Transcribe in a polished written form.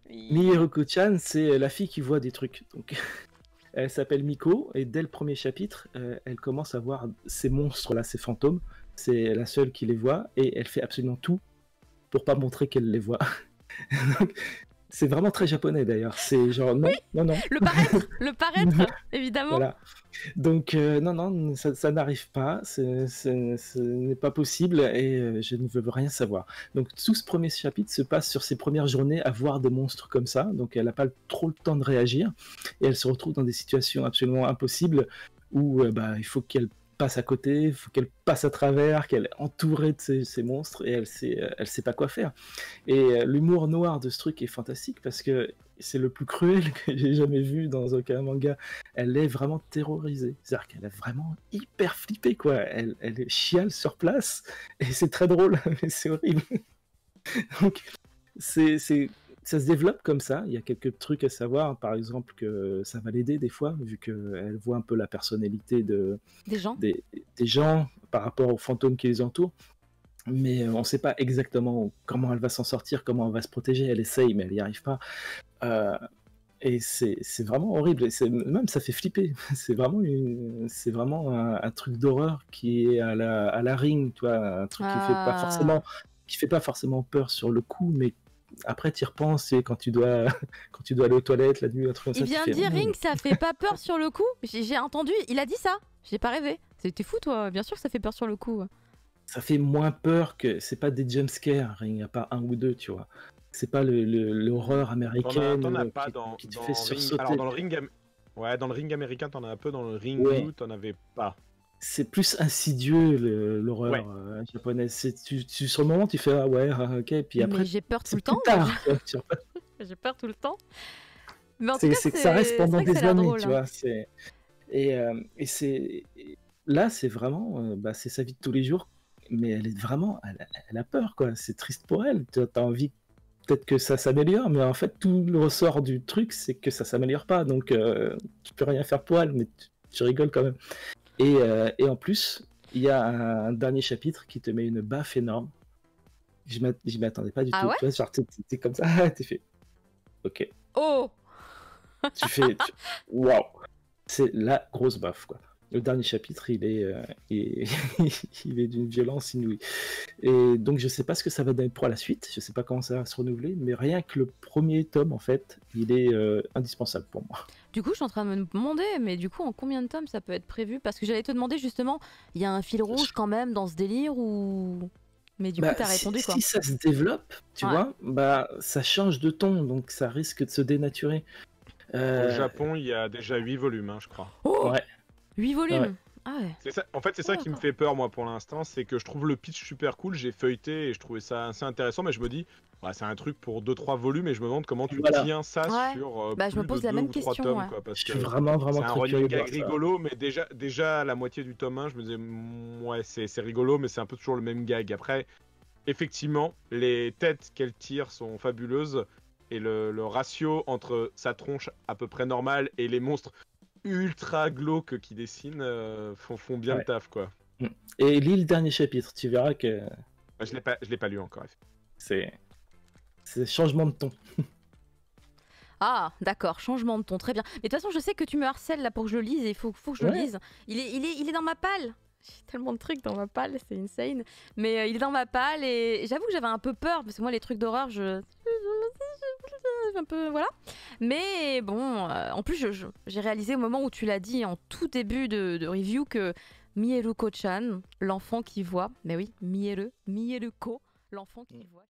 Mihiruko-chan, c'est la fille qui voit des trucs. Donc, elle s'appelle Miko, et dès le premier chapitre, elle commence à voir ces monstres-là, ces fantômes. C'est la seule qui les voit, et elle fait absolument tout pour pas montrer qu'elle les voit. Donc, c'est vraiment très japonais d'ailleurs. C'est genre Oui, non, non, non. le paraître, évidemment. Voilà. Donc non, non, ça n'arrive pas, ce n'est pas possible et je ne veux rien savoir. Donc tout ce premier chapitre se passe sur ses premières journées à voir des monstres comme ça, donc elle n'a pas trop le temps de réagir et elle se retrouve dans des situations absolument impossibles où bah, il faut qu'elle passe à côté, il faut qu'elle passe à travers, qu'elle est entourée de ces monstres et elle sait pas quoi faire. Et l'humour noir de ce truc est fantastique parce que c'est le plus cruel que j'ai jamais vu dans aucun manga. Elle est vraiment terrorisée. C'est-à-dire qu'elle est vraiment hyper flippée, quoi. Elle chiale sur place et c'est très drôle, mais c'est horrible. Donc, ça se développe comme ça. Il y a quelques trucs à savoir. Par exemple, que ça va l'aider des fois, vu qu'elle voit un peu la personnalité Des gens. des gens par rapport aux fantômes qui les entourent. Mais on ne sait pas exactement comment elle va s'en sortir, comment elle va se protéger. Elle essaye, mais elle n'y arrive pas. Et c'est vraiment horrible. Et même ça fait flipper. C'est vraiment un truc d'horreur qui est à la Ring, tu vois, un truc qui fait pas forcément peur sur le coup, mais après tu y repenses et quand tu dois aller aux toilettes la nuit, un truc comme ça. Il vient de dire Ring, ça fait pas peur sur le coup. J'ai entendu, il a dit ça. J'ai pas rêvé. C'était fou, toi. Bien sûr que ça fait peur sur le coup. Ça fait moins peur que c'est pas des jumpscares, il n'y a pas un ou deux, tu vois. C'est pas l'horreur américaine T'en as pas qui te dans fait Ring. sursauter. Alors dans le Ring, ouais, dans le Ring américain, t'en as un peu. Dans le Ring Ouais. Blue, t'en avais pas. C'est plus insidieux l'horreur Ouais. japonaise. Sur le moment tu fais ah ouais, ok, puis après. Mais j'ai peur tout le temps. J'ai peur tout le temps. Mais en tout cas, c'est que ça reste pendant des années, drôle, tu vois. Et là, c'est vraiment, bah, c'est sa vie de tous les jours, mais elle est vraiment, elle a peur, quoi. C'est triste pour elle. Tu as envie peut-être que ça s'améliore, mais en fait, tout le ressort du truc, c'est que ça s'améliore pas. Donc, tu peux rien faire pour elle, mais tu rigoles quand même. Et en plus, il y a un dernier chapitre qui te met une baffe énorme. Je m'y attendais pas du tout. Ouais, tu vois, genre, t'es comme ça, t'es fait. Ok. Oh. Tu fais. Waouh! C'est la grosse baffe, quoi. Le dernier chapitre, il est d'une violence inouïe. Et donc, je sais pas ce que ça va donner pour la suite. Je sais pas comment ça va se renouveler, mais rien que le premier tome, en fait, il est indispensable pour moi. Du coup, je suis en train de me demander, mais du coup, en combien de tomes ça peut être prévu? Parce que j'allais te demander justement, il y a un fil rouge quand même dans ce délire ou... Mais du coup, t'as répondu quoi? Si ça se développe, tu vois, bah ça change de ton, donc ça risque de se dénaturer. Au Japon, il y a déjà 8 volumes, hein, je crois. Oh, ouais. 8 volumes. Ouais. Ah ouais. Ça, en fait, c'est ça qui me fait peur, moi, pour l'instant. C'est que je trouve le pitch super cool. J'ai feuilleté et je trouvais ça assez intéressant, mais je me dis, bah, c'est un truc pour 2-3 volumes et je me demande comment tu tiens ça sur je me pose la même question, tomes. Quoi, parce je suis que vraiment c'est un running gag ça. rigolo, mais déjà à la moitié du tome 1, je me disais, ouais, c'est rigolo, mais c'est un peu toujours le même gag. Après, effectivement, les têtes qu'elle tire sont fabuleuses et le ratio entre sa tronche à peu près normale et les monstres ultra glauques qui dessinent font bien le taf, quoi. Et lis le dernier chapitre, tu verras que... Bah, je l'ai pas lu encore. C'est changement de ton. Ah, d'accord, changement de ton, très bien. Mais de toute façon, je sais que tu me harcèles là pour que je le lise et il faut que je le lise. Il est dans ma palle. J'ai tellement de trucs dans ma palle, c'est insane. Mais il est dans ma palle et j'avoue que j'avais un peu peur parce que moi, les trucs d'horreur, un peu voilà. Mais bon, en plus, j'ai réalisé au moment où tu l'as dit en tout début de review que Mihiruko-chan, l'enfant qui voit, mais oui, Mihiruko, l'enfant qui voit.